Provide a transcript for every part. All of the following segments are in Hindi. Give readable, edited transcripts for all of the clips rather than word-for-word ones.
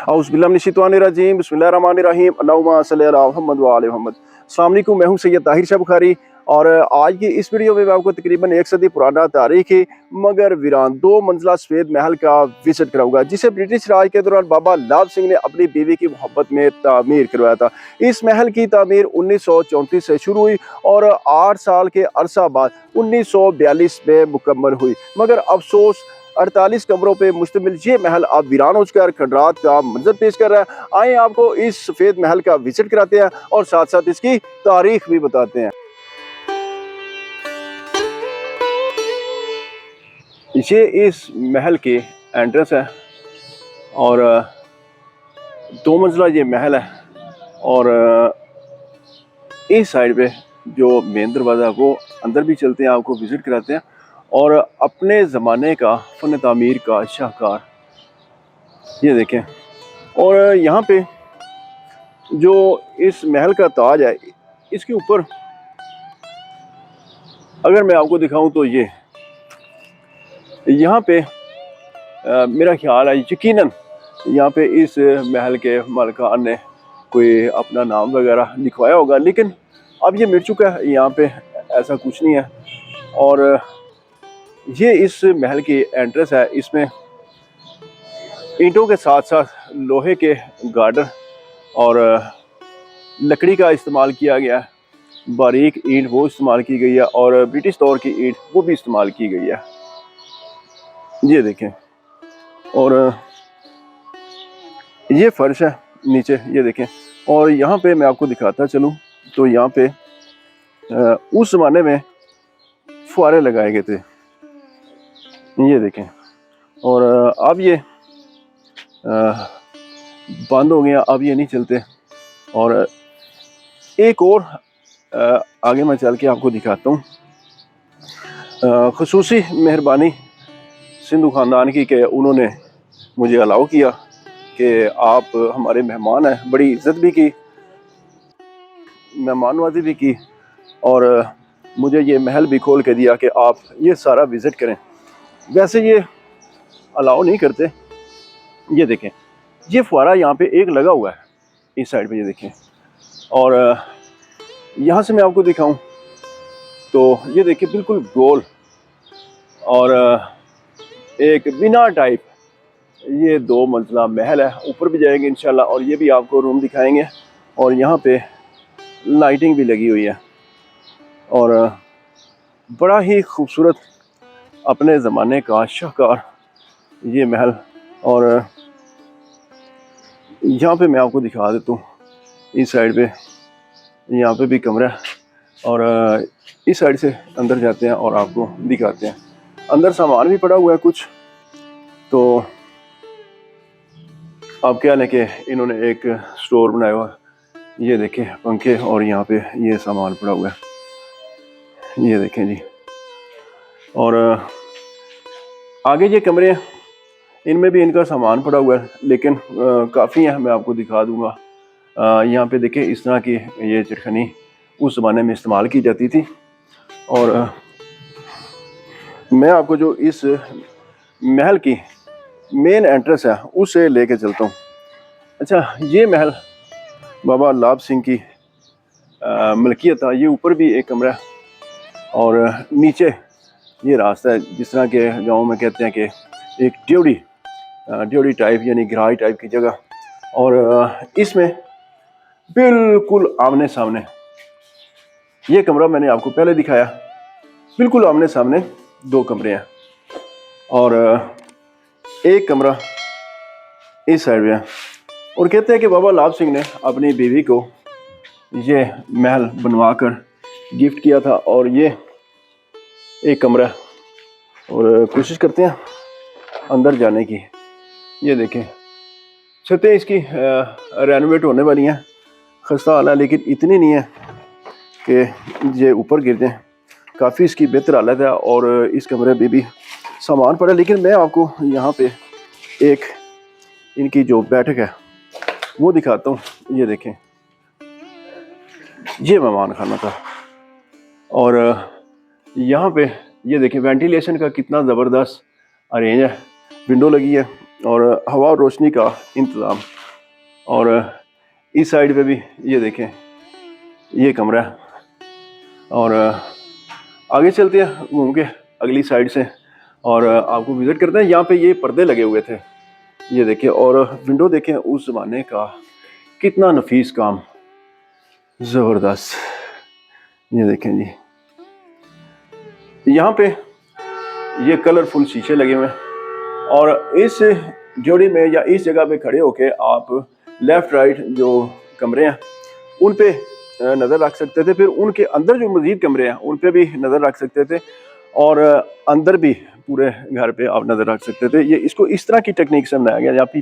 औज़ुबिल्लाहिमिनश्शैतानिर्रजीम बिस्मिल्लाहिर्रहमानिर्रहीम अल्लाहुम्मा सल्लि अला मुहम्मद व आले मुहम्मद। अस्सलाम वालेकुम, मैं हूं सैयद ताहिर शाह बुखारी और आज की इस वीडियो में मैं आपको तकरीबन 1 सदी पुराना तारीखी मगर वीरान 2 मंजिला सफ़ेद महल का विजिट कराऊंगा, जिसे ब्रिटिश राज के दौरान बाबा लाभ सिंह ने अपनी बीवी की मोहब्बत में तामीर करवाया था। इस महल की तामीर 1934 से शुरू हुई और 8 साल के अरसा बाद 1942 में मुकम्मल हुई, मगर अफसोस 48 कमरों पे मुश्तमिल ये महल अब वीरान हो चुका है, खंडरात का मंजर पेश कर रहा है। आइए आपको इस सफ़ेद महल का विजिट कराते हैं और साथ साथ इसकी तारीख भी बताते हैं। ये इस महल की एंट्रेंस है और 2 मंजिला ये महल है और इस साइड पे जो मेन दरवाज़ा है वो अंदर भी चलते हैं, आपको विज़िट कराते हैं। और अपने ज़माने का फ़न तामीर का शाहकार ये देखें। और यहाँ पे जो इस महल का ताज है, इसके ऊपर अगर मैं आपको दिखाऊं तो ये यहाँ पे मेरा ख्याल है यकीनन यहाँ पे इस महल के मालिकान ने कोई अपना नाम वगैरह लिखवाया होगा, लेकिन अब ये मिट चुका है, यहाँ पे ऐसा कुछ नहीं है। और ये इस महल की एंट्रेंस है, इसमें ईंटों के साथ साथ लोहे के गार्डर और लकड़ी का इस्तेमाल किया गया है, बारीक ईंट वो इस्तेमाल की गई है और ब्रिटिश दौर की ईंट वो भी इस्तेमाल की गई है, ये देखें। और ये फर्श है नीचे, ये देखें। और यहाँ पे मैं आपको दिखाता चलूँ तो यहाँ पे उस ज़माने में फुहारे लगाए गए थे, ये देखें। और अब ये बंद हो गया, अब ये नहीं चलते। और एक और आगे मैं चल के आपको दिखाता हूँ। ख़ुसूसी मेहरबानी सिंधु ख़ानदान की कि उन्होंने मुझे अलाउ किया कि आप हमारे मेहमान हैं, बड़ी इज़्ज़त भी की, मेहमान नवाज़ी भी की और मुझे ये महल भी खोल के दिया कि आप ये सारा विज़िट करें। वैसे ये अलाउ नहीं करते, ये देखें। ये फुहारा यहाँ पे एक लगा हुआ है इस साइड पे, ये देखें। और यहाँ से मैं आपको दिखाऊं तो ये देखिए बिल्कुल गोल और एक बिना टाइप ये 2 मंजिला महल है। ऊपर भी जाएंगे इंशाल्लाह और ये भी आपको रूम दिखाएंगे। और यहाँ पे लाइटिंग भी लगी हुई है और बड़ा ही खूबसूरत अपने ज़माने का शाहकार ये महल। और यहाँ पे मैं आपको दिखा देता हूँ, इस साइड पे यहाँ पे भी कमरा है और इस साइड से अंदर जाते हैं और आपको दिखाते हैं। अंदर सामान भी पड़ा हुआ है कुछ, तो आप क्या लें कि इन्होंने एक स्टोर बनाया हुआ है, ये देखें पंखे और यहाँ पे ये सामान पड़ा हुआ है, ये देखें जी। और आगे ये कमरे हैं, इनमें भी इनका सामान पड़ा हुआ है, लेकिन काफ़ी है, मैं आपको दिखा दूंगा। यहाँ पे देखें इस तरह की ये चटखनी उस ज़माने में इस्तेमाल की जाती थी। और मैं आपको जो इस महल की मेन एंट्रेंस है उसे लेके चलता हूँ। अच्छा, ये महल बाबा लाभ सिंह की मलकियत था। ये ऊपर भी एक कमरा है और नीचे ये रास्ता है, जिस तरह के गाँव में कहते हैं कि एक ड्योड़ी टाइप यानी गराज टाइप की जगह। और इसमें बिल्कुल आमने सामने ये कमरा मैंने आपको पहले दिखाया, बिल्कुल आमने सामने 2 कमरे हैं और एक कमरा इस साइड में है। और कहते हैं कि बाबा लाभ सिंह ने अपनी बीवी को ये महल बनवा कर गिफ्ट किया था। और ये एक कमरा, और कोशिश करते हैं अंदर जाने की। ये देखें, छतें इसकी रेनोवेट होने वाली हैं, खस्ता हाल है, लेकिन इतनी नहीं है कि ये ऊपर गिर जाए। काफ़ी इसकी बेहतर हालत है और इस कमरे में भी सामान पड़ा। लेकिन मैं आपको यहाँ पे एक इनकी जो बैठक है वो दिखाता हूँ। ये देखें, ये मेहमान खाना था और यहाँ पे ये देखें वेंटिलेशन का कितना ज़बरदस्त अरेंज है, विंडो लगी है और हवा और रोशनी का इंतज़ाम और इस साइड पे भी ये देखें, ये कमरा है। और आगे चलते हैं घूम के अगली साइड से और आपको विज़िट करते हैं। यहाँ पे ये पर्दे लगे हुए थे, ये देखिए, और विंडो देखें, उस ज़माने का कितना नफीस काम, ज़बरदस्त। ये देखें जी, यहाँ पे ये कलरफुल शीशे लगे हुए हैं और इस जोड़ी में या इस जगह पे खड़े होके आप लेफ़्ट राइट जो कमरे हैं उन पे नज़र रख सकते थे, फिर उनके अंदर जो मज़ीद कमरे हैं उन पे भी नज़र रख सकते थे और अंदर भी पूरे घर पे आप नज़र रख सकते थे। ये इसको इस तरह की टेक्निक से बनाया गया।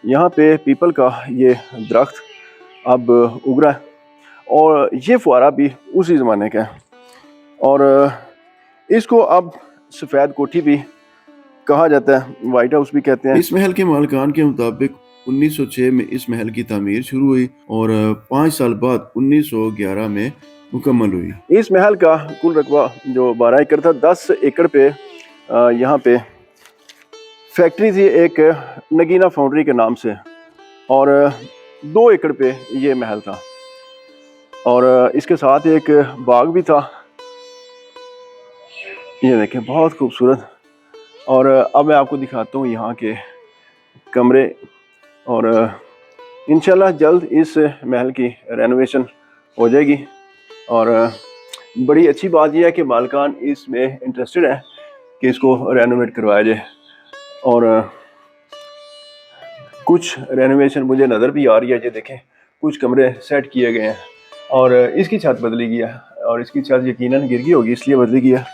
यहाँ पे पीपल का ये दरख्त अब उग रहा है और ये फुआरा भी उसी ज़माने का है और इसको अब सफ़ेद कोठी भी कहा जाता है, वाइट हाउस भी कहते हैं। इस महल के मालिकान के मुताबिक 1906 में इस महल की तामीर शुरू हुई और 5 साल बाद 1911 में मुकम्मल हुई। इस महल का कुल रकबा जो 12 एकड़ था, 10 एकड़ पे यहाँ पे फैक्ट्री थी एक नगीना फाउंड्री के नाम से और 2 एकड़ पे ये महल था और इसके साथ एक बाग भी था। ये देखें, बहुत खूबसूरत। और अब मैं आपको दिखाता हूँ यहाँ के कमरे और इंशाल्लाह जल्द इस महल की रेनोवेशन हो जाएगी और बड़ी अच्छी बात यह है कि मालिकान इसमें इंटरेस्टेड है कि इसको रेनोवेट करवाया जाए और कुछ रेनोवेशन मुझे नज़र भी आ रही है। ये देखें, कुछ कमरे सेट किए गए हैं और इसकी छत बदली गई है और इसकी छत यकीनन गिर गई होगी इसलिए बदली गई है।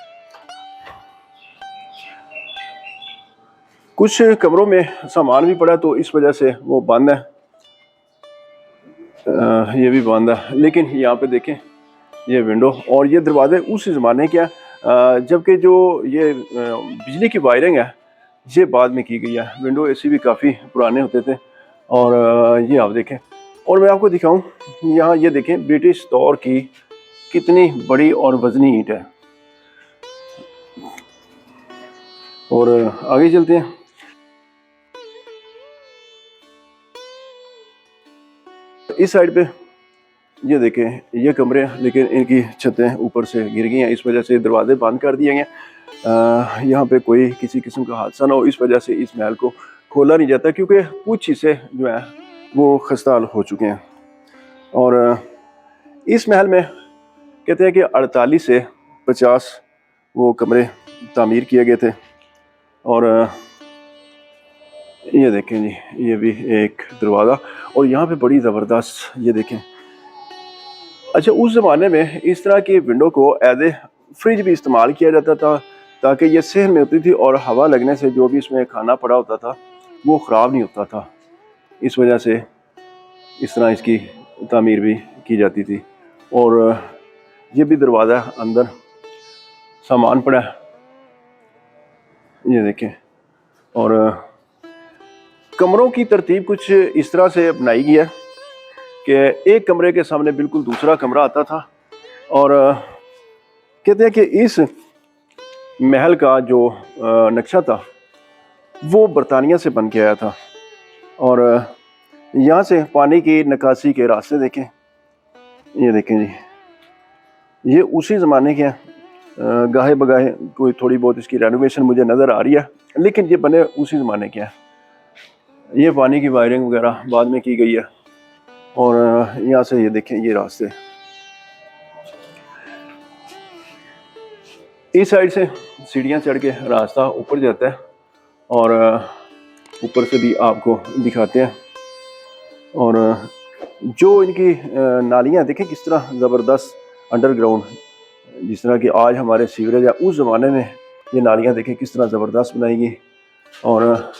कुछ कमरों में सामान भी पड़ा तो इस वजह से वो बंद है, ये भी बंद है। लेकिन यहाँ पे देखें, ये विंडो और ये दरवाजे उस ज़माने के हैं, जबकि जो ये बिजली की वायरिंग है ये बाद में की गई है। विंडो एसी भी काफ़ी पुराने होते थे और ये आप देखें। और मैं आपको दिखाऊं, यहाँ ये देखें, ब्रिटिश दौर की कितनी बड़ी और वज़नी ईंट है। और आगे चलते हैं। इस साइड पे ये देखें, ये कमरे हैं लेकिन इनकी छतें ऊपर से गिर गई हैं, इस वजह से दरवाजे बंद कर दिए गए। यहाँ पे कोई किसी किस्म का हादसा ना हो इस वजह से इस महल को खोला नहीं जाता क्योंकि कुछ हिस्से जो है वो खस्ताहाल हो चुके हैं। और इस महल में कहते हैं कि 48 से 50 वो कमरे तामीर किए गए थे। और ये देखें जी, ये भी एक दरवाज़ा और यहाँ पे बड़ी ज़बरदस्त, ये देखें। अच्छा, उस ज़माने में इस तरह की विंडो को एज ए फ्रिज भी इस्तेमाल किया जाता था ताकि ये सहन में होती थी और हवा लगने से जो भी इसमें खाना पड़ा होता था वो ख़राब नहीं होता था। इस वजह से इस तरह इसकी तामीर भी की जाती थी। और ये भी दरवाज़ा अंदर सामान पड़ा है, ये देखें। और कमरों की तरतीब कुछ इस तरह से बनाई गई है कि एक कमरे के सामने बिल्कुल दूसरा कमरा आता था और कहते हैं कि इस महल का जो नक्शा था वो बरतानिया से बन के आया था। और यहाँ से पानी की निकासी के रास्ते देखें, ये देखें जी, ये उसी ज़माने के हैं। गाहे बगाहे कोई थोड़ी बहुत इसकी रेनोवेशन मुझे नज़र आ रही है लेकिन ये बने उसी ज़माने के हैं। ये पानी की वायरिंग वगैरह बाद में की गई है। और यहाँ से ये देखें, ये रास्ते इस साइड से सीढ़ियाँ चढ़ के रास्ता ऊपर जाता है और ऊपर से भी आपको दिखाते हैं। और जो इनकी नालियाँ देखें किस तरह ज़बरदस्त अंडरग्राउंड, जिस तरह कि आज हमारे सीवरेज है, उस ज़माने में ये नालियाँ देखें किस तरह ज़बरदस्त बनाई गई। और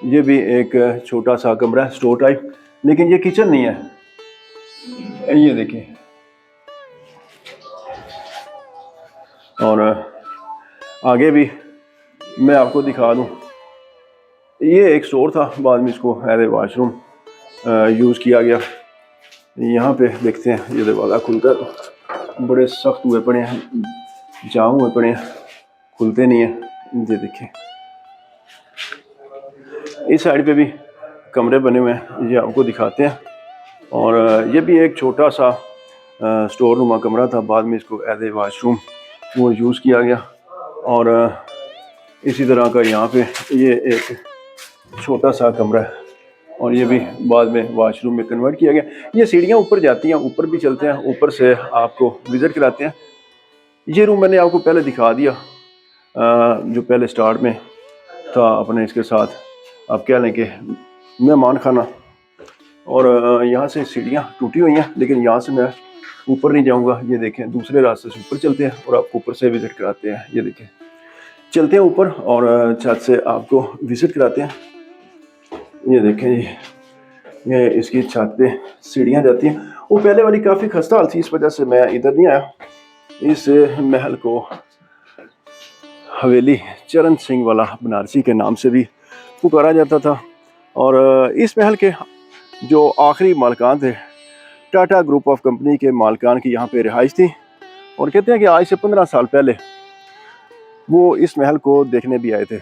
ये भी एक छोटा सा कमरा है स्टोर टाइप, लेकिन ये किचन नहीं है। ये देखें। और आगे भी मैं आपको दिखा दूं, ये एक स्टोर था, बाद में इसको एज ए वाशरूम यूज़ किया गया। यहाँ पे देखते हैं, ये दरवाज़ा खुलकर बड़े सख्त हुए पड़े हैं, जाम हुए पड़े हैं, खुलते नहीं हैं। ये देखें, इस साइड पे भी कमरे बने हुए हैं, ये आपको दिखाते हैं। और ये भी एक छोटा सा स्टोर रूमा कमरा था, बाद में इसको एज ए वाशरूम वो यूज़ किया गया। और इसी तरह का यहाँ पे ये एक छोटा सा कमरा है और ये भी बाद में वाशरूम में कन्वर्ट किया गया। ये सीढ़ियाँ ऊपर जाती हैं, ऊपर भी चलते हैं, ऊपर से आपको विज़िट कराते हैं। ये रूम मैंने आपको पहले दिखा दिया, जो पहले स्टार्ट में था अपने इसके साथ, आप कह लें कि मेहमान खाना। और यहाँ से सीढ़ियाँ टूटी हुई हैं, लेकिन यहाँ से मैं ऊपर नहीं जाऊँगा। ये देखें, दूसरे रास्ते से ऊपर चलते हैं और आपको ऊपर से विज़िट कराते हैं। ये देखें, चलते हैं ऊपर और छत से आपको विज़िट कराते हैं। ये देखें ये इसकी छत पे सीढ़ियाँ जाती हैं। वो पहले वाली काफ़ी खस्ता हाल थी, इस वजह से मैं इधर नहीं आया। इस महल को हवेली चरण सिंह वाला बनारसी के नाम से भी पुकारा जाता था। और इस महल के जो आखिरी मालिकान थे, टाटा ग्रुप ऑफ कंपनी के मालिकान की यहाँ पे रिहाइश थी। और कहते हैं कि आज से 15 साल पहले वो इस महल को देखने भी आए थे।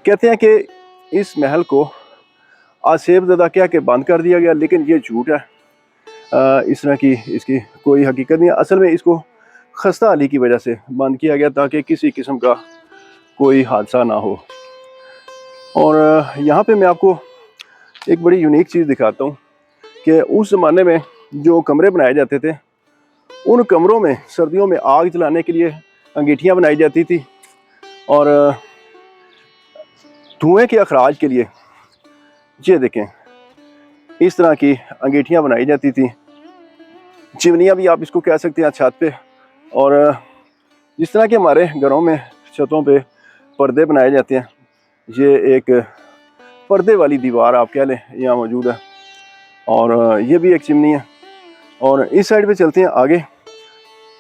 कहते हैं कि इस महल को आसेबज़दा क्या के बंद कर दिया गया, लेकिन ये झूठ है। इस तरह की इसकी कोई हकीकत नहीं है। असल में इसको खस्ता हाली की वजह से बंद किया गया ताकि किसी किस्म का कोई हादसा ना हो। और यहाँ पे मैं आपको एक बड़ी यूनिक चीज़ दिखाता हूँ कि उस ज़माने में जो कमरे बनाए जाते थे, उन कमरों में सर्दियों में आग जलाने के लिए अंगीठियाँ बनाई जाती थी और धुएँ के अखराज के लिए ये देखें इस तरह की अंगीठियाँ बनाई जाती थी। चिमनियाँ भी आप इसको कह सकते हैं छत पे। और जिस तरह के हमारे घरों में छतों पे पर्दे बनाए जाते हैं, ये एक पर्दे वाली दीवार आप कह लें यहाँ मौजूद है। और ये भी एक चिमनी है। और इस साइड पे चलते हैं आगे।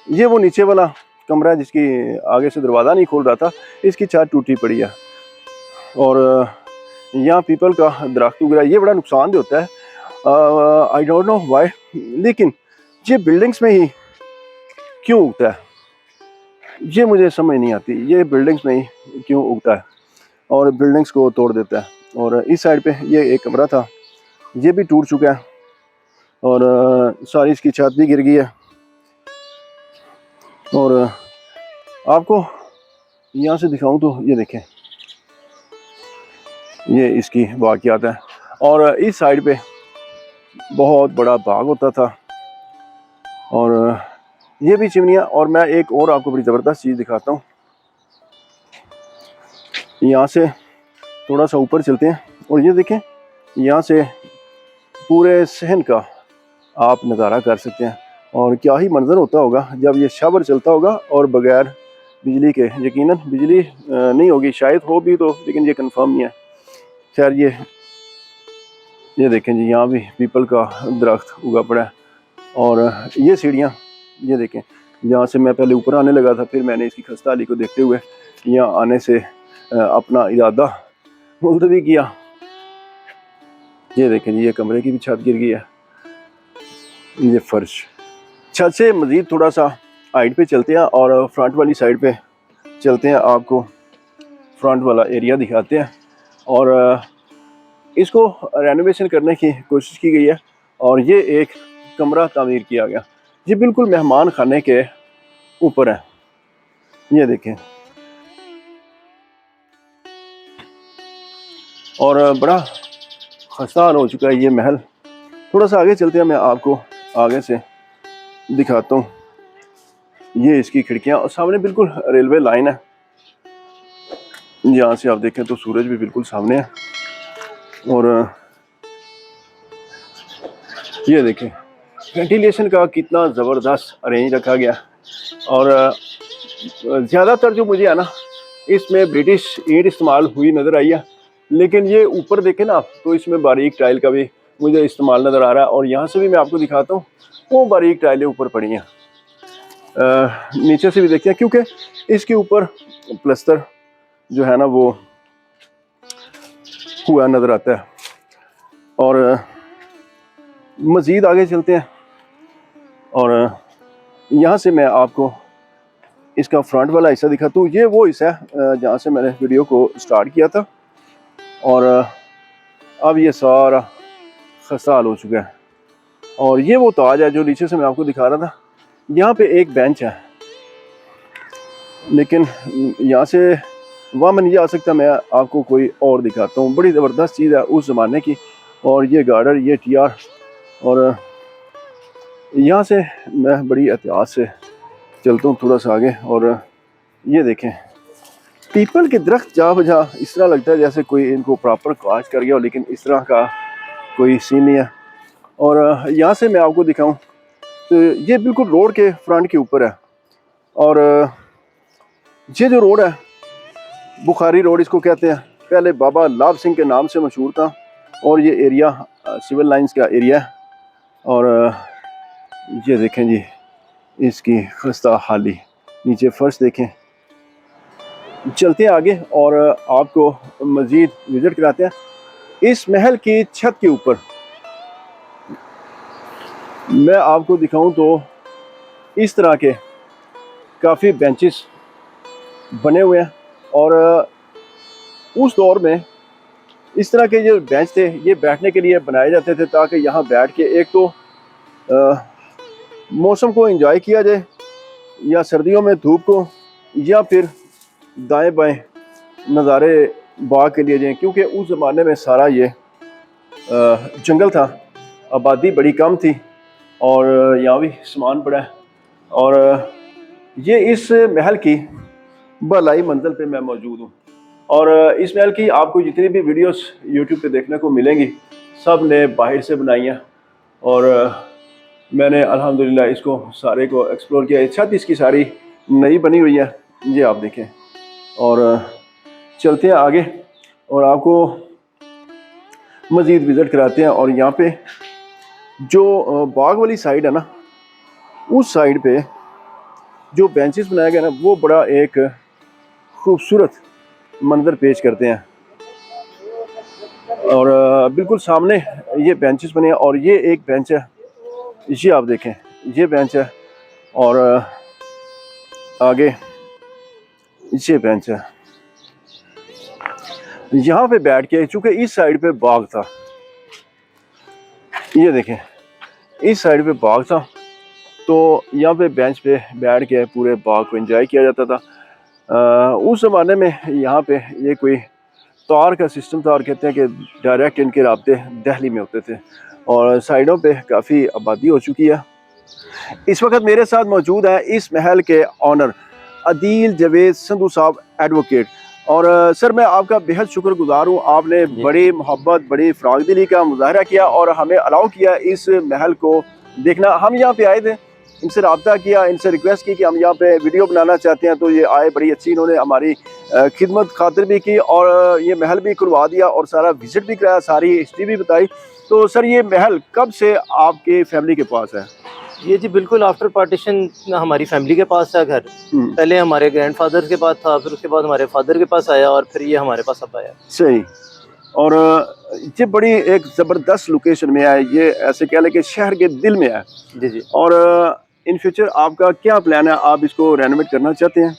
ये वो नीचे वाला कमरा जिसकी आगे से दरवाज़ा नहीं खोल रहा था, इसकी छत टूटी पड़ी है। और यहाँ पीपल का दरख्त उग रहा है, ये बड़ा नुकसान भी होता है। आई डोंट नो वाई, लेकिन ये बिल्डिंग्स में ही क्यों उगता है ये मुझे समझ नहीं आती। ये बिल्डिंग्स में ही क्यों उगता है और बिल्डिंग्स को तोड़ देता है। और इस साइड पे ये एक कमरा था, ये भी टूट चुका है और सारी इसकी छत भी गिर गई है। और आपको यहाँ से दिखाऊं तो ये देखें, ये इसकी वाक़ियात है। और इस साइड पे बहुत बड़ा बाग होता था और ये भी चिमनियाँ। और मैं एक और आपको बड़ी ज़बरदस्त चीज़ दिखाता हूँ। यहाँ से थोड़ा सा ऊपर चलते हैं और ये देखें, यहाँ से पूरे सहन का आप नज़ारा कर सकते हैं। और क्या ही मंजर होता होगा जब ये शावर चलता होगा और बगैर बिजली के। यकीनन बिजली नहीं होगी, शायद हो भी तो, लेकिन ये कंफर्म नहीं है। खैर ये देखें जी, यहाँ भी पीपल का दरख्त उगा पड़ा है। और ये सीढ़ियाँ ये देखें, यहाँ से मैं पहले ऊपर आने लगा था, फिर मैंने इसकी खस्ताहाली को देखते हुए यहाँ आने से अपना इरादा मुलतवी किया। ये देखें जी, ये कमरे की भी छत गिर गई है। ये फर्श, छत से मज़ीद थोड़ा सा हाइट पे चलते हैं और फ्रंट वाली साइड पे चलते हैं, आपको फ्रंट वाला एरिया दिखाते हैं। और इसको रेनोवेशन करने की कोशिश की गई है और ये एक कमरा तामीर किया गया। ये बिल्कुल मेहमान खाने के ऊपर है, ये देखें। और बड़ा खस्ता हाल हो चुका है ये महल। थोड़ा सा आगे चलते हैं, मैं आपको आगे से दिखाता हूँ। ये इसकी खिड़कियाँ और सामने बिल्कुल रेलवे लाइन है। यहाँ से आप देखें तो सूरज भी बिल्कुल सामने है। और ये देखें वेंटिलेशन का कितना ज़बरदस्त अरेंज रखा गया। और ज़्यादातर जो मुझे है ना, इसमें ब्रिटिश ईंट इस्तेमाल हुई नज़र आई है, लेकिन ये ऊपर देखें ना तो इसमें बारीक टाइल का भी मुझे इस्तेमाल नज़र आ रहा है। और यहाँ से भी मैं आपको दिखाता हूँ, वो बारीक टाइलें ऊपर पड़ी हैं। नीचे से भी देखते हैं, क्योंकि इसके ऊपर प्लस्तर जो है ना वो हुआ नज़र आता है। और मज़ीद आगे चलते हैं और यहाँ से मैं आपको इसका फ्रंट वाला हिस्सा दिखाता हूँ। ये वो हिस्सा है जहाँ से मैंने वीडियो को स्टार्ट किया था। और अब ये सारा खस्ता हाल हो चुका है। और ये वो ताज है जो नीचे से मैं आपको दिखा रहा था। यहाँ पे एक बेंच है, लेकिन यहाँ से वहाँ मैं नहीं जा सकता। मैं आपको कोई और दिखाता हूँ। बड़ी ज़बरदस्त चीज़ है उस ज़माने की। और ये गार्डर, ये टीआर, और यहाँ से मैं बड़ी एहतियात से चलता हूँ थोड़ा सा आगे। और ये देखें, पीपल के दरख्त जहाँ बजा इस तरह लगता है जैसे कोई इनको प्रॉपर काट कर गया हो, लेकिन इस तरह का कोई सीन नहीं है। और यहाँ से मैं आपको दिखाऊं तो ये बिल्कुल रोड के फ्रंट के ऊपर है। और ये जो रोड है, बुखारी रोड इसको कहते हैं, पहले बाबा लाभ सिंह के नाम से मशहूर था। और ये एरिया सिविल लाइंस का एरिया है। और ये देखें जी, इसकी खस्ता हाली, नीचे फर्श देखें। चलते हैं आगे और आपको मज़ीद विज़िट कराते हैं। इस महल की छत के ऊपर मैं आपको दिखाऊं तो इस तरह के काफ़ी बेंचेस बने हुए हैं। और उस दौर में इस तरह के जो बेंच थे ये बैठने के लिए बनाए जाते थे, ताकि यहाँ बैठ के एक तो मौसम को एंजॉय किया जाए, या सर्दियों में धूप को, या फिर दाएं बाएं नज़ारे बाग के लिए जाएं। क्योंकि उस ज़माने में सारा ये जंगल था, आबादी बड़ी कम थी, और यहाँ भी सामान पड़ा है। और ये इस महल की बलाई मंजिल पे मैं मौजूद हूँ। और इस महल की आपको जितनी भी वीडियोस यूट्यूब पे देखने को मिलेंगी, सब ने बाहर से बनाई हैं। और मैंने अल्हम्दुलिल्लाह इसको सारे को एक्सप्लोर किया। छत इसकी सारी नई बनी हुई है, ये आप देखें। और चलते हैं आगे और आपको मज़ीद विज़िट कराते हैं। और यहाँ पे जो बाग वाली साइड है ना, उस साइड पे जो बेंचेस बनाए गए ना, वो बड़ा एक खूबसूरत मंजर पेश करते हैं। और बिल्कुल सामने ये बेंचेस बने हैं। और ये एक बेंच है, ये आप देखें, ये बेंच है। और आगे ये बेंच है। यहाँ पे बैठ के, चूँकि इस साइड पे बाग था, ये देखें इस साइड पे बाग था, तो यहाँ पे बेंच पे बैठ के पूरे बाग को एंजॉय किया जाता था। उस ज़माने में यहाँ पे ये कोई तार का सिस्टम था, और कहते हैं कि डायरेक्ट इनके राब्ते दिल्ली में होते थे। और साइडों पे काफ़ी आबादी हो चुकी है। इस वक्त मेरे साथ मौजूद है इस महल के ऑनर अदील जवेद संधू साहब, एडवोकेट। और सर, मैं आपका बेहद शुक्रगुजार हूँ। आपने बड़ी मोहब्बत, बड़ी फ़राग दिली का मुजाहरा किया और हमें अलाउ किया इस महल को देखना। हम यहाँ पे आए थे, इनसे रब्ता किया, इनसे रिक्वेस्ट की कि हम यहाँ पे वीडियो बनाना चाहते हैं, तो ये आए। बड़ी अच्छी इन्होंने हमारी खिदमत खातिर भी की, और ये महल भी करवा दिया, और सारा विज़िट भी कराया, सारी हिस्ट्री भी बताई। तो सर, ये महल कब से आपके फैमिली के पास है? ये जी बिल्कुल आफ्टर पार्टीशन हमारी फैमिली के पास था घर। पहले हमारे ग्रैंडफादर के पास था, फिर उसके बाद हमारे फादर के पास आया, और फिर ये हमारे पास अब आया। सही। और ये बड़ी एक ज़बरदस्त लोकेशन में है, ये ऐसे कह लें कि शहर के दिल में है। जी जी। और इन फ्यूचर आपका क्या प्लान है? आप इसको रेनोवेट करना चाहते हैं?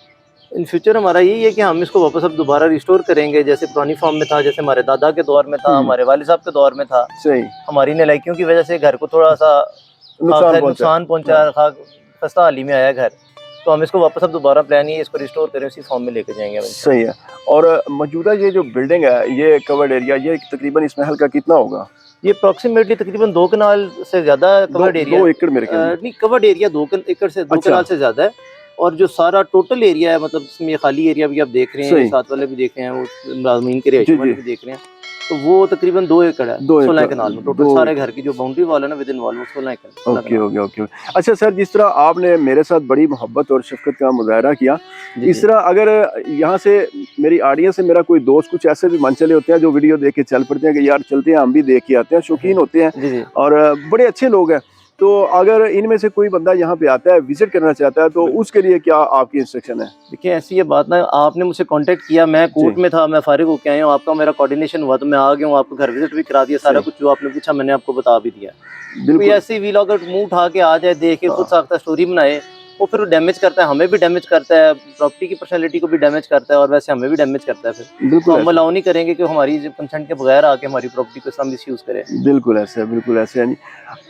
इन फ्यूचर हमारा यही है कि हम इसको वापस अब दोबारा रिस्टोर करेंगे, जैसे पुरानी फॉर्म में था, जैसे हमारे दादा के दौर में था, हमारे वालिद साहब के दौर में था। सही। हमारी नालायकियों की वजह से घर को थोड़ा सा नुकसान पहुंचा, खस्ता हाली में आया घर, तो हम इसको वापस अब दोबारा प्लान ही इसको रिस्टोर करें, उसी फॉर्म में लेके जाएंगे। सही है। और मौजूदा ये जो बिल्डिंग है, ये कवर्ड एरिया, ये तकरीबन इस महल का कितना होगा? ये अप्रोक्सीमेटली तकरीबन 2 कनाल से ज़्यादा कवर्ड एरिया। 2 एकड़ मेरे ख्याल में। नहीं, कवर्ड एरिया 2 एकड़ से 2 कनाल से ज़्यादा है। और जो सारा टोटल एरिया है, मतलब इसमें खाली एरिया भी आप देख रहे हैं, साथ वाले भी देख रहे हैं, वो मुलाजमीन के रिहायशी भी देख रहे हैं, तो वो तकरीबन 2 एकड़ है, 16 कनाल में टोटल सारे घर की जो बाउंड्री वॉल है ना, विद इन वॉल, वो 16 एकड़। ओके। अच्छा सर, जिस तरह आपने मेरे साथ बड़ी मोहब्बत और शफकत का मुजाहरा किया, इस तरह अगर यहाँ से मेरी ऑडियंस से मेरा कोई दोस्त, कुछ ऐसे भी मन चले होते हैं जो वीडियो देख के चल पड़ते हैं कि यार चलते हैं, हम भी देख के आते हैं, शौकीन होते हैं और बड़े अच्छे लोग हैं, तो अगर इनमें से कोई बंदा यहाँ पे आता है, विजिट करना चाहता है, तो उसके लिए क्या आपकी इंस्ट्रक्शन है? देखिए, ऐसी ये बात ना, आपने मुझसे कांटेक्ट किया, मैं कोर्ट में था, मैं फारिग होके आया हूँ, आपका मेरा कोऑर्डिनेशन हुआ, तो मैं आ गया हूँ, आपको घर विजिट भी करा दिया, सारा कुछ जो आपने पूछा मैंने आपको बता भी दिया। कोई ऐसी व्लॉगर मुंह उठा के आ जाए, देख के खुद साख्ता स्टोरी बनाए, वो फिर डैमेज करता है, हमें भी डैमेज करता है, प्रॉपर्टी की पर्सनैलिटी को भी डैमेज करता है और वैसे हमें भी डैमेज करता है। फिर तो हम अलाउ नहीं करेंगे कि हमारी कंसेंट के बगैर आके हमारी प्रॉपर्टी को इस मिस यूज़ करें। बिल्कुल ऐसे, बिल्कुल ऐसे है।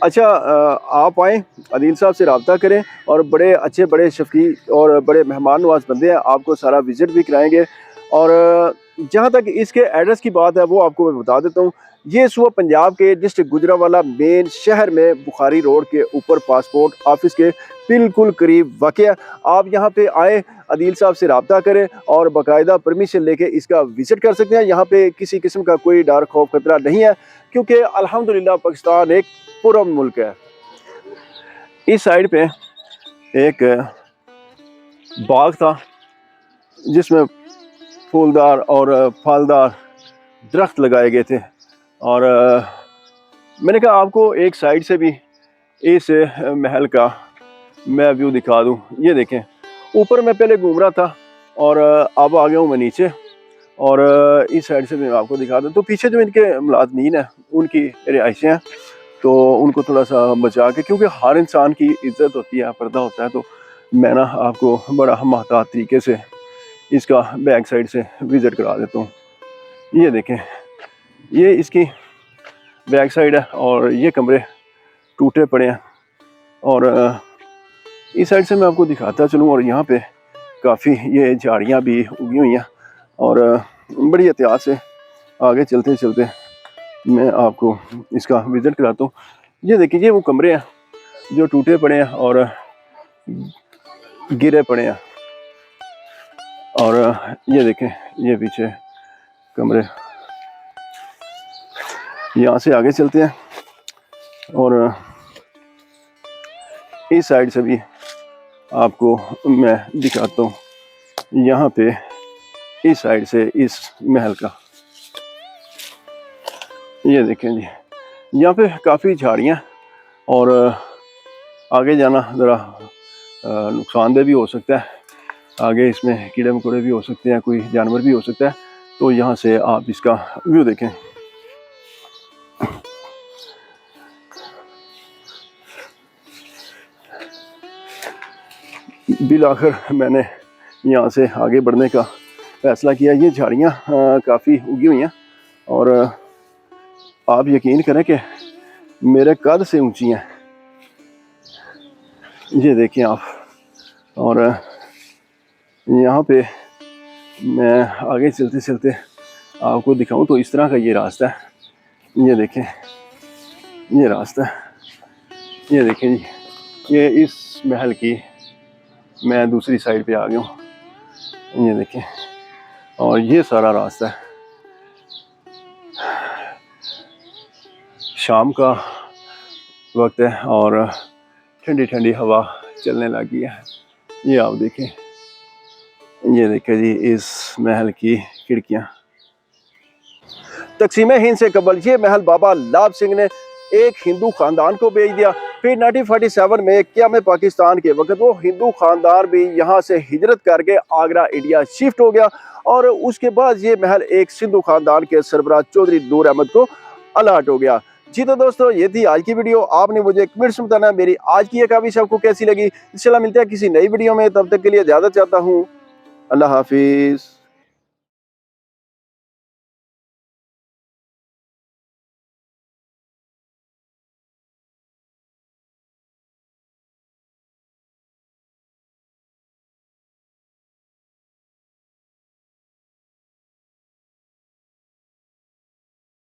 अच्छा, आप आएँ, अदील साहब से रब्ता करें, और बड़े अच्छे, बड़े शफ़ीक और बड़े मेहमान नवाज बंदे हैं, आपको सारा विज़िट भी कराएंगे। और जहाँ तक इसके एड्रेस की बात है वो आपको मैं बता देता हूँ। ये सुबह पंजाब के डिस्ट्रिक्ट गुजरांवाला मेन शहर में बुखारी रोड के ऊपर पासपोर्ट ऑफिस के बिल्कुल करीब वाक़या है। आप यहाँ पे आए, अदील साहब से रब्ता करें और बाकायदा परमिशन लेके इसका विज़िट कर सकते हैं। यहाँ पे किसी किस्म का कोई डर खौफ खतरा नहीं है, क्योंकि अल्हम्दुलिल्लाह पाकिस्तान एक पुरअमन मुल्क है। इस साइड पे एक बाग था जिसमें फूलदार और फलदार दरख्त लगाए गए थे, और मैंने कहा आपको एक साइड से भी इस महल का मैं व्यू दिखा दूं। ये देखें, ऊपर मैं पहले घूम रहा था और अब आ गया हूँ मैं नीचे, और इस साइड से मैं आपको दिखा दूं। तो पीछे जो इनके मुलाजमीन हैं उनकी रिहाइशें हैं, तो उनको थोड़ा सा बचा के, क्योंकि हर इंसान की इज्जत होती है, पर्दा होता है, तो मैं ना आपको बड़ा महतात तरीके से इसका बैक साइड से विज़िट करा देता हूँ। ये देखें, ये इसकी बैक साइड है और ये कमरे टूटे पड़े हैं, और इस साइड से मैं आपको दिखाता चलूँ। और यहाँ पे काफ़ी ये झाड़ियाँ भी उगी हुई हैं, और बड़ी एहतियात से आगे चलते चलते मैं आपको इसका विज़िट कराता हूँ। ये देखिए, ये वो कमरे हैं जो टूटे पड़े हैं और गिरे पड़े हैं, और ये देखें, ये पीछे कमरे। यहाँ से आगे चलते हैं और इस साइड से भी आपको मैं दिखाता हूँ। यहाँ पे इस साइड से इस महल का ये देखें जी, यहाँ पे काफ़ी झाड़ियाँ, और आगे जाना ज़रा नुकसानदेह भी हो सकता है। आगे इसमें कीड़े मकोड़े भी हो सकते हैं, कोई जानवर भी हो सकता है। तो यहाँ से आप इसका व्यू देखें। बिल आखिर मैंने यहाँ से आगे बढ़ने का फ़ैसला किया। ये झाड़ियाँ काफ़ी उगी हुई हैं, और आप यकीन करें कि मेरे कद से ऊंची हैं। ये देखें आप, और यहाँ पे मैं आगे चलते चलते आपको दिखाऊं तो इस तरह का ये रास्ता है। ये देखें, ये रास्ता, ये देखें जी, ये इस महल की मैं दूसरी साइड पे आ गया हूँ। ये देखें, और ये सारा रास्ता है। शाम का वक्त है और ठंडी ठंडी हवा चलने लगी है। ये आप देखें, ये देखें जी इस महल की खिड़कियाँ। तकसीम हिंद से कबल ये महल बाबा लाभ सिंह ने एक हिंदू खानदान को बेच दिया। फिर 1947 में क़याम पाकिस्तान के वक्त वो हिंदू खानदान भी यहाँ से हिजरत करके आगरा इंडिया शिफ्ट हो गया, और उसके बाद ये महल एक सिंधु खानदान के सरबराह चौधरी नूर अहमद को अलाट हो गया। जी तो दोस्तों, ये थी आज की वीडियो। आपने मुझे कमेंट्स में बताना मेरी आज की ये काविश आपको कैसी लगी। इंशाल्लाह मिलते हैं किसी नई वीडियो में, तब तक के लिए इजाज़त चाहता हूँ। अल्लाह हाफिज़।